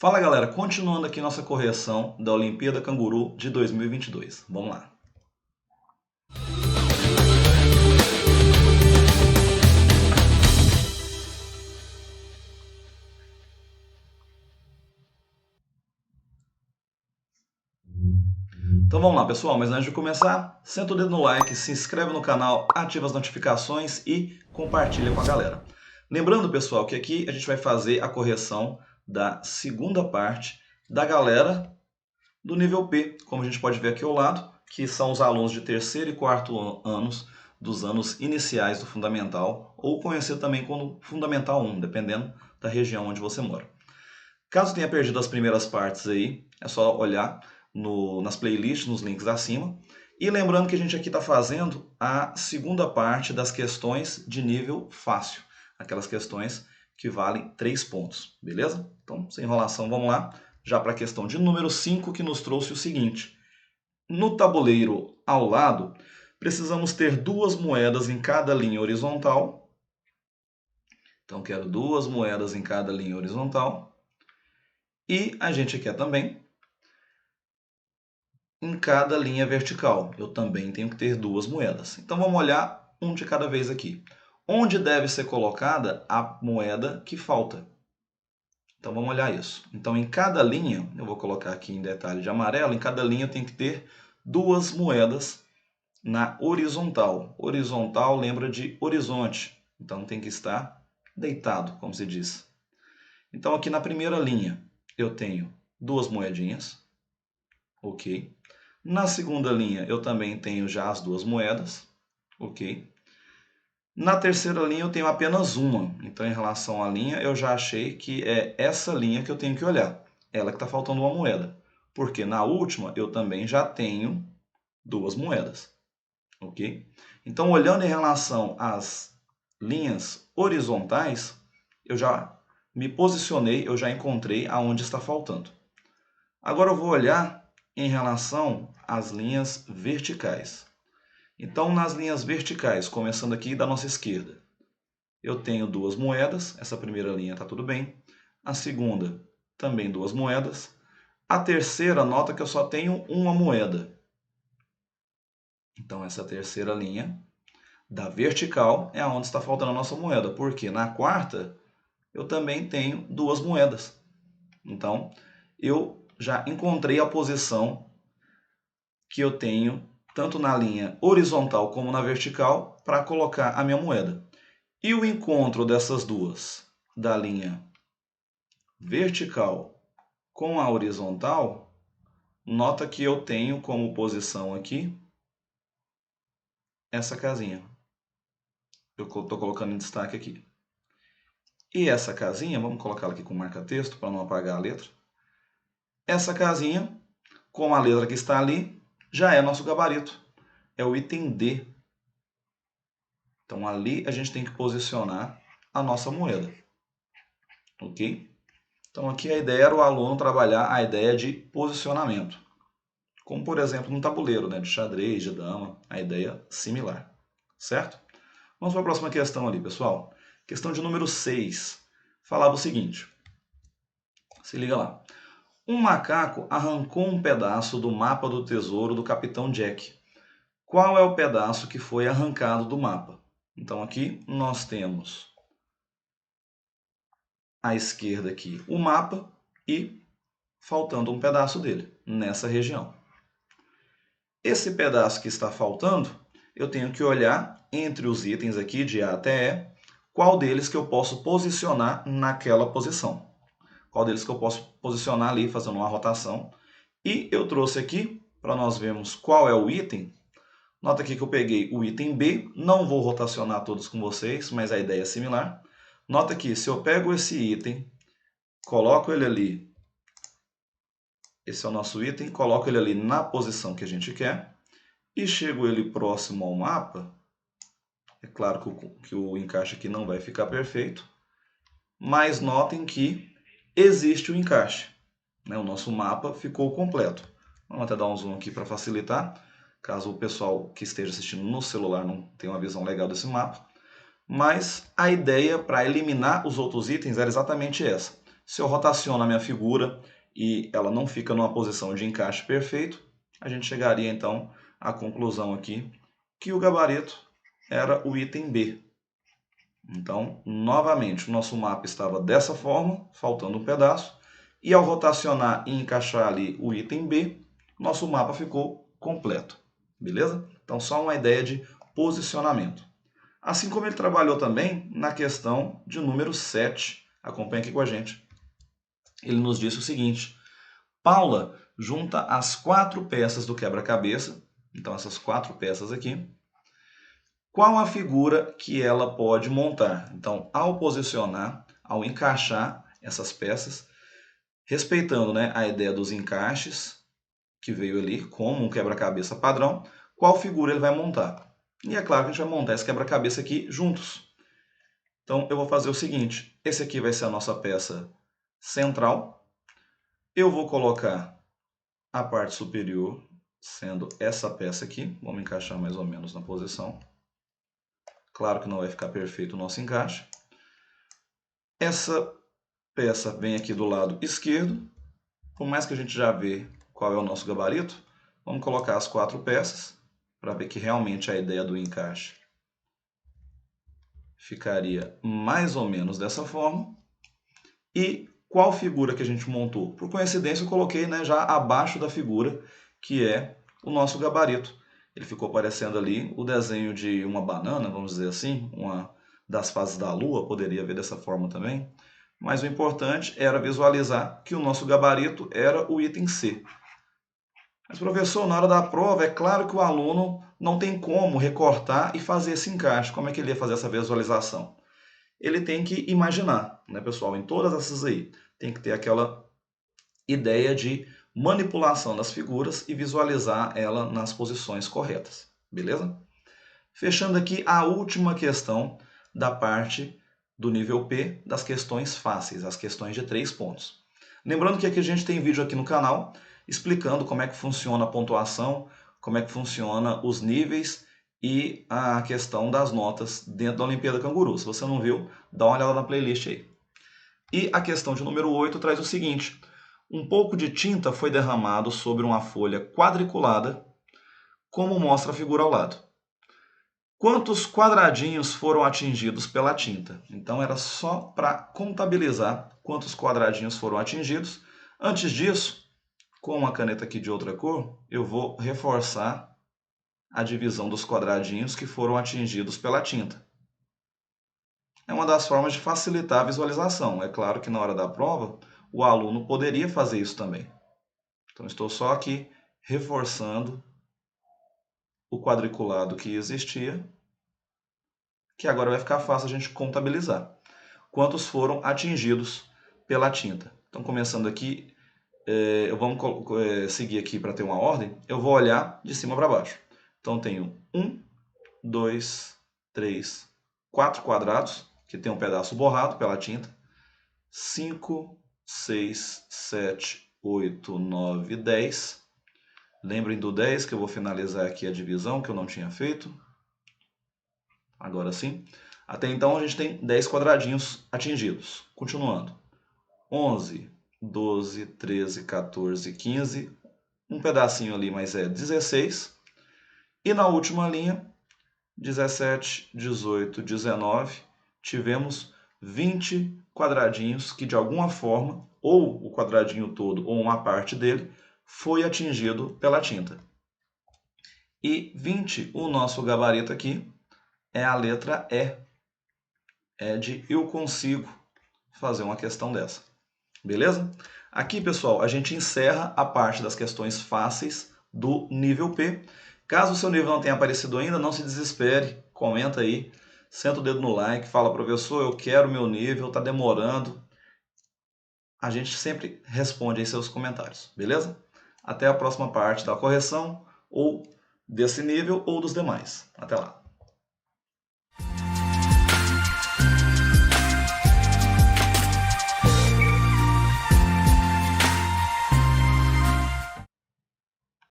Fala galera, continuando aqui nossa correção da Olimpíada Canguru de 2022. Vamos lá. Então vamos lá pessoal, mas antes de começar, senta o dedo no like, se inscreve no canal, ativa as notificações e compartilha com a galera. Lembrando pessoal que aqui a gente vai fazer a correção da segunda parte da galera do nível P, como a gente pode ver aqui ao lado, que são os alunos de terceiro e quarto anos dos anos iniciais do Fundamental, ou conhecido também como Fundamental 1, dependendo da região onde você mora. Caso tenha perdido as primeiras partes aí, é só olhar nas playlists, nos links acima. E lembrando que a gente aqui está fazendo a segunda parte das questões de nível fácil, aquelas questões que valem 3 pontos, beleza? Então, sem enrolação, vamos lá, já para a questão de número 5, que nos trouxe o seguinte. No tabuleiro ao lado, precisamos ter 2 moedas em cada linha horizontal. Então, quero 2 moedas em cada linha horizontal. E a gente quer também em cada linha vertical. Eu também tenho que ter 2 moedas. Então vamos olhar um de cada vez aqui. Onde deve ser colocada a moeda que falta? Então vamos olhar isso. Então em cada linha, eu vou colocar aqui em detalhe de amarelo, em cada linha eu tenho que ter 2 moedas na horizontal. Horizontal lembra de horizonte, então tem que estar deitado, como se diz. Então aqui na primeira linha eu tenho 2 moedinhas, ok. Na segunda linha eu também tenho já as 2 moedas, ok. Na terceira linha eu tenho apenas uma, então em relação à linha eu já achei que é essa linha que eu tenho que olhar, ela que está faltando uma moeda, porque na última eu também já tenho 2 moedas, ok. Então olhando em relação às linhas horizontais, eu já me posicionei, eu já encontrei aonde está faltando. Agora eu vou olhar em relação às linhas verticais. Então, nas linhas verticais, começando aqui da nossa esquerda, eu tenho 2 moedas, essa primeira linha está tudo bem. A segunda, também 2 moedas. A terceira, nota que eu só tenho uma moeda. Então, essa terceira linha da vertical é onde está faltando a nossa moeda, porque na quarta eu também tenho 2 moedas. Então, eu já encontrei a posição que eu tenho, tanto na linha horizontal como na vertical, para colocar a minha moeda. E o encontro dessas duas, da linha vertical com a horizontal, nota que eu tenho como posição aqui essa casinha. Eu estou colocando em destaque aqui. E essa casinha, vamos colocá-la aqui com marca-texto para não apagar a letra. Essa casinha, com a letra que está ali, já é nosso gabarito. É o item D. Então ali a gente tem que posicionar a nossa moeda. Ok? Então aqui a ideia era o aluno trabalhar a ideia de posicionamento. Como por exemplo no tabuleiro, né, de xadrez, de dama, a ideia similar. Certo? Vamos para a próxima questão ali, pessoal. Questão de número 6. Falava o seguinte. Se liga lá. Um macaco arrancou um pedaço do mapa do tesouro do Capitão Jack. Qual é o pedaço que foi arrancado do mapa? Então aqui nós temos à esquerda aqui o mapa e faltando um pedaço dele, nessa região. Esse pedaço que está faltando, eu tenho que olhar entre os itens aqui de A até E, qual deles que eu posso posicionar naquela posição. Qual deles que eu posso posicionar ali, fazendo uma rotação. E eu trouxe aqui, para nós vermos qual é o item. Nota aqui que eu peguei o item B, não vou rotacionar todos com vocês, mas a ideia é similar. Nota que se eu pego esse item, coloco ele ali, esse é o nosso item, coloco ele ali na posição que a gente quer, e chego ele próximo ao mapa, é claro que o encaixe aqui não vai ficar perfeito, mas notem que existe o encaixe, né? O nosso mapa ficou completo. Vamos até dar um zoom aqui para facilitar, caso o pessoal que esteja assistindo no celular não tenha uma visão legal desse mapa. Mas a ideia para eliminar os outros itens era exatamente essa. Se eu rotaciono a minha figura e ela não fica numa posição de encaixe perfeito, a gente chegaria então à conclusão aqui que o gabarito era o item B. Então, novamente, o nosso mapa estava dessa forma, faltando um pedaço, e ao rotacionar e encaixar ali o item B, nosso mapa ficou completo, beleza? Então, só uma ideia de posicionamento. Assim como ele trabalhou também na questão de número 7, acompanha aqui com a gente. Ele nos disse o seguinte: Paula junta as 4 peças do quebra-cabeça, então essas 4 peças aqui. Qual a figura que ela pode montar? Então, ao posicionar, ao encaixar essas peças, respeitando, né, a ideia dos encaixes, que veio ali como um quebra-cabeça padrão, qual figura ele vai montar? E é claro que a gente vai montar esse quebra-cabeça aqui juntos. Então, eu vou fazer o seguinte: esse aqui vai ser a nossa peça central. Eu vou colocar a parte superior sendo essa peça aqui. Vamos encaixar mais ou menos na posição. Claro que não vai ficar perfeito o nosso encaixe. Essa peça vem aqui do lado esquerdo. Por mais que a gente já vê qual é o nosso gabarito, vamos colocar as 4 peças para ver que realmente a ideia do encaixe ficaria mais ou menos dessa forma. E qual figura que a gente montou? Por coincidência, eu coloquei, né, já abaixo da figura, que é o nosso gabarito. Ele ficou parecendo ali o desenho de uma banana, vamos dizer assim, uma das fases da Lua, poderia ver dessa forma também. Mas o importante era visualizar que o nosso gabarito era o item C. Mas, professor, na hora da prova, é claro que o aluno não tem como recortar e fazer esse encaixe. Como é que ele ia fazer essa visualização? Ele tem que imaginar, né, pessoal? Em todas essas aí, tem que ter aquela ideia de manipulação das figuras e visualizar ela nas posições corretas, beleza? Fechando aqui a última questão da parte do nível P das questões fáceis, as questões de 3 pontos. Lembrando que aqui a gente tem vídeo aqui no canal explicando como é que funciona a pontuação, como é que funciona os níveis e a questão das notas dentro da Olimpíada Canguru. Se você não viu, dá uma olhada na playlist aí. E a questão de número 8 traz o seguinte: um pouco de tinta foi derramado sobre uma folha quadriculada, como mostra a figura ao lado. Quantos quadradinhos foram atingidos pela tinta? Então era só para contabilizar quantos quadradinhos foram atingidos. Antes disso, com uma caneta aqui de outra cor, eu vou reforçar a divisão dos quadradinhos que foram atingidos pela tinta. É uma das formas de facilitar a visualização. É claro que na hora da prova, o aluno poderia fazer isso também. Então estou só aqui reforçando o quadriculado que existia, que agora vai ficar fácil a gente contabilizar. Quantos foram atingidos pela tinta. Então, começando aqui, vamos seguir aqui para ter uma ordem, eu vou olhar de cima para baixo. Então, tenho 1, 2, 3, 4 quadrados, que tem um pedaço borrado pela tinta. 5, 6, 7, 8, 9, 10. Lembrem do 10, que eu vou finalizar aqui a divisão, que eu não tinha feito. Agora sim. Até então a gente tem 10 quadradinhos atingidos. Continuando. 11, 12, 13, 14, 15. Um pedacinho ali, mas é 16. E na última linha, 17, 18, 19, tivemos 20 quadradinhos que de alguma forma, ou o quadradinho todo ou uma parte dele, foi atingido pela tinta. E 20, o nosso gabarito aqui, é a letra E. É de eu consigo fazer uma questão dessa. Beleza? Aqui, pessoal, a gente encerra a parte das questões fáceis do nível P. Caso o seu nível não tenha aparecido ainda, não se desespere, comenta aí, senta o dedo no like, fala, professor, eu quero meu nível, está demorando. A gente sempre responde aí seus comentários, beleza? Até a próxima parte da correção, ou desse nível, ou dos demais. Até lá!